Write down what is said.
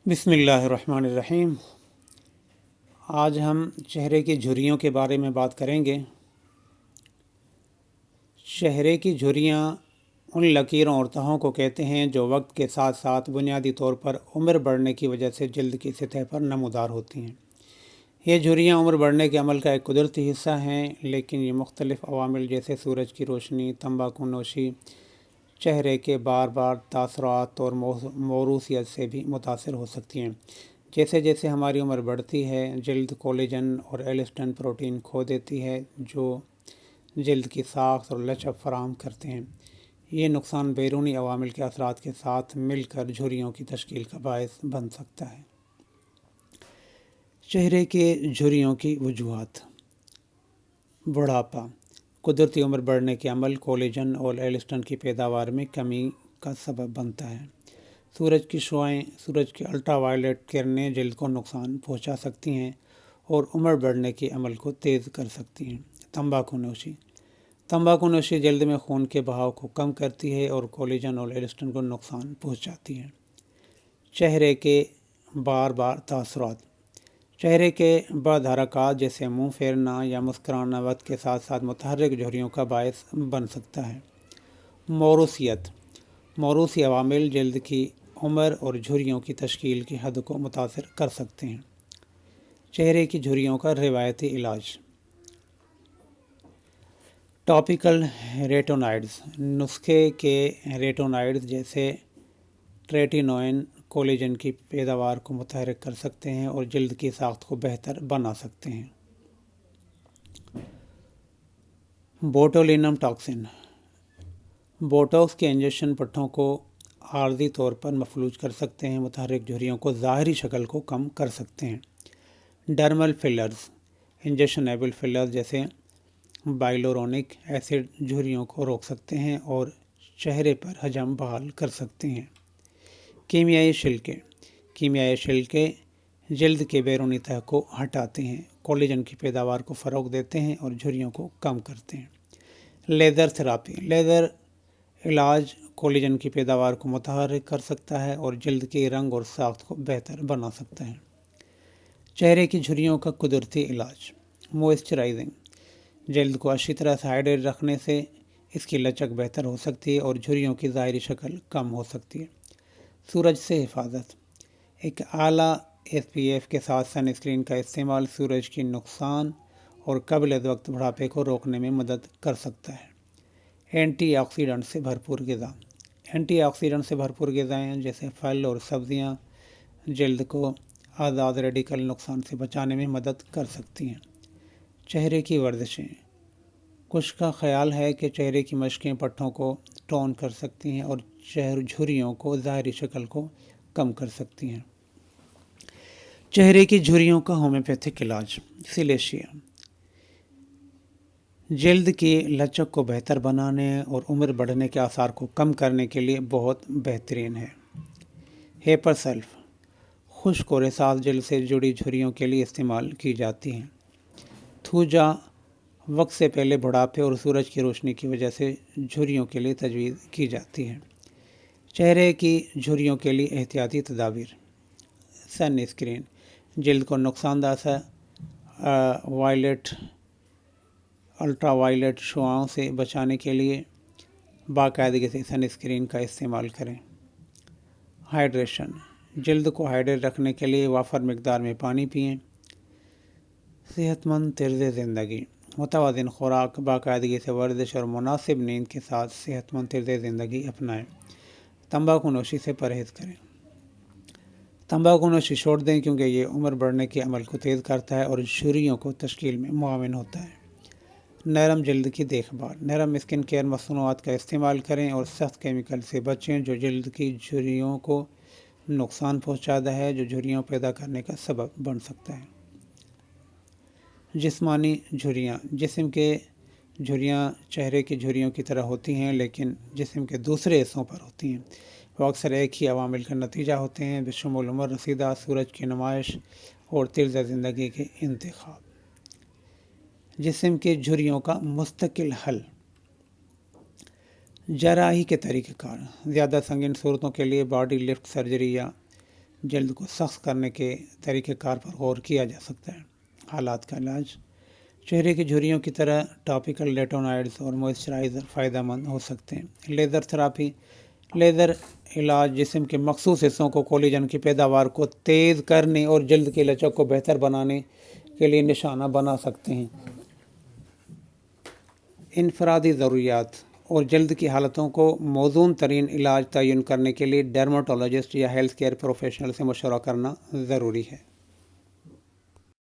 بسم اللہ الرحمن الرحیم۔ آج ہم چہرے کی جھریوں کے بارے میں بات کریں گے۔ چہرے کی جھریاں ان لکیروں اور تہوں کو کہتے ہیں جو وقت کے ساتھ ساتھ بنیادی طور پر عمر بڑھنے کی وجہ سے جلد کی سطح پر نمودار ہوتی ہیں۔ یہ جھریاں عمر بڑھنے کے عمل کا ایک قدرتی حصہ ہیں، لیکن یہ مختلف عوامل جیسے سورج کی روشنی، تمباکو نوشی، چہرے کے بار بار تاثرات اور موروثیت سے بھی متاثر ہو سکتی ہیں۔ جیسے جیسے ہماری عمر بڑھتی ہے، جلد کولیجن اور ایلسٹن پروٹین کھو دیتی ہے جو جلد کی ساخت اور لچک فراہم کرتے ہیں۔ یہ نقصان بیرونی عوامل کے اثرات کے ساتھ مل کر جھریوں کی تشکیل کا باعث بن سکتا ہے۔ چہرے کے جھریوں کی وجوہات: بڑھاپا، قدرتی عمر بڑھنے کے عمل کولیجن اور ایلسٹن کی پیداوار میں کمی کا سبب بنتا ہے۔ سورج کی شعاعیں، سورج کی الٹرا وائلیٹ کرنیں جلد کو نقصان پہنچا سکتی ہیں اور عمر بڑھنے کے عمل کو تیز کر سکتی ہیں۔ تمباکو نوشی، تمباکو نوشی جلد میں خون کے بہاؤ کو کم کرتی ہے اور کولیجن اور ایلسٹن کو نقصان پہنچاتی ہے۔ چہرے کے بار بار تاثرات، چہرے کے بعض حرکات جیسے منہ پھیرنا یا مسکرانا وقت کے ساتھ ساتھ متحرک جھریوں کا باعث بن سکتا ہے۔ موروثیت، موروثی عوامل جلد کی عمر اور جھریوں کی تشکیل کی حد کو متاثر کر سکتے ہیں۔ چہرے کی جھریوں کا روایتی علاج: ٹاپیکل ریٹینوائڈز، نسخے کے ریٹینوائڈز جیسے ٹریٹینوئن کولیجن کی پیداوار کو متحرک کر سکتے ہیں اور جلد کی ساخت کو بہتر بنا سکتے ہیں۔ بوٹولینم ٹاکسن، بوٹوکس کے انجیکشن پٹھوں کو عارضی طور پر مفلوج کر سکتے ہیں، متحرک جھریوں کو ظاہری شکل کو کم کر سکتے ہیں۔ Dermal fillers, injection able fillers جیسے بائلورونک ایسڈ جھریوں کو روک سکتے ہیں اور چہرے پر حجم بحال کر سکتے ہیں۔ کیمیائی شلکے، کیمیائی شلکے جلد کے بیرونی تہہ کو ہٹاتے ہیں، کولیجن کی پیداوار کو فروغ دیتے ہیں اور جھریوں کو کم کرتے ہیں۔ لیزر تھراپی، لیزر علاج کولیجن کی پیداوار کو متحرک کر سکتا ہے اور جلد کے رنگ اور ساخت کو بہتر بنا سکتا ہے۔ چہرے کی جھریوں کا قدرتی علاج: موئسچرائزنگ، جلد کو اچھی طرح سے ہائیڈریٹ رکھنے سے اس کی لچک بہتر ہو سکتی ہے اور جھریوں کی ظاہری شکل کم ہو سکتی ہے۔ سورج سے حفاظت، ایک اعلیٰ SPF کے ساتھ سن اسکرین کا استعمال سورج کی نقصان اور قبل از وقت بڑھاپے کو روکنے میں مدد کر سکتا ہے۔ اینٹی آکسیڈنٹ سے بھرپور غذا، اینٹی آکسیڈنٹ سے بھرپور غذائیں جیسے پھل اور سبزیاں جلد کو آزاد ریڈیکل نقصان سے بچانے میں مدد کر سکتی ہیں۔ چہرے کی ورزشیں، کچھ کا خیال ہے کہ چہرے کی مشقیں پٹھوں کو ٹون کر سکتی ہیں اور جھریوں کو ظاہری شکل کو کم کر سکتی ہیں۔ چہرے کی جھریوں کا ہومیوپیتھک علاج: سلیشیا، جلد کی لچک کو بہتر بنانے اور عمر بڑھنے کے آثار کو کم کرنے کے لیے بہت بہترین ہے۔ ہیپر سلف، خشک اور حساس جلد سے جڑی جھریوں کے لیے استعمال کی جاتی ہیں۔ تھوجا، وقت سے پہلے بڑھاپے اور سورج کی روشنی کی وجہ سے جھریوں کے لیے تجویز کی جاتی ہے۔ چہرے کی جھریوں کے لیے احتیاطی تدابیر: سن اسکرین، جلد کو نقصان دہ الٹرا وائلیٹ شعاعوں سے بچانے کے لیے باقاعدگی سے سن اسکرین کا استعمال کریں۔ ہائیڈریشن، جلد کو ہائیڈریٹ رکھنے کے لیے وافر مقدار میں پانی پئیں۔ صحت مند طرز زندگی، متوازن خوراک، باقاعدگی سے ورزش اور مناسب نیند کے ساتھ صحت مند طرز زندگی اپنائیں۔ تمباکو نوشی سے پرہیز کریں، تمباکو نوشی چھوڑ دیں کیونکہ یہ عمر بڑھنے کے عمل کو تیز کرتا ہے اور جھریوں کو تشکیل میں معاون ہوتا ہے۔ نرم جلد کی دیکھ بھال، نرم اسکن کیئر مصنوعات کا استعمال کریں اور سخت کیمیکل سے بچیں جو جلد کی جھریوں کو نقصان پہنچاتا ہے، جو جھریاں پیدا کرنے کا سبب بن سکتا ہے۔ جسمانی جھریاں، جسم کے جھریاں چہرے کی جھریوں کی طرح ہوتی ہیں لیکن جسم کے دوسرے حصوں پر ہوتی ہیں۔ وہ اکثر ایک ہی عوامل کا نتیجہ ہوتے ہیں، بشمول عمر رسیدہ، سورج کی نمائش اور طرز زندگی کے انتخاب۔ جسم کی جھریوں کا مستقل حل: جراحی کے طریقہ کار، زیادہ سنگین صورتوں کے لیے باڈی لفٹ سرجری یا جلد کو سخت کرنے کے طریقہ کار پر غور کیا جا سکتا ہے۔ حالات کا علاج: چہرے کی جھریوں کی طرح ٹاپیکل ریٹینوائڈز اور موئسچرائزر فائدہ مند ہو سکتے ہیں۔ لیزر تھراپی: لیزر علاج جسم کے مخصوص حصوں کو کولیجن کی پیداوار کو تیز کرنے اور جلد کی لچک کو بہتر بنانے کے لیے نشانہ بنا سکتے ہیں۔ انفرادی ضروریات اور جلد کی حالتوں کو موزون ترین علاج تعین کرنے کے لیے ڈرماٹولوجسٹ یا ہیلتھ کیئر پروفیشنل سے مشورہ کرنا ضروری ہے۔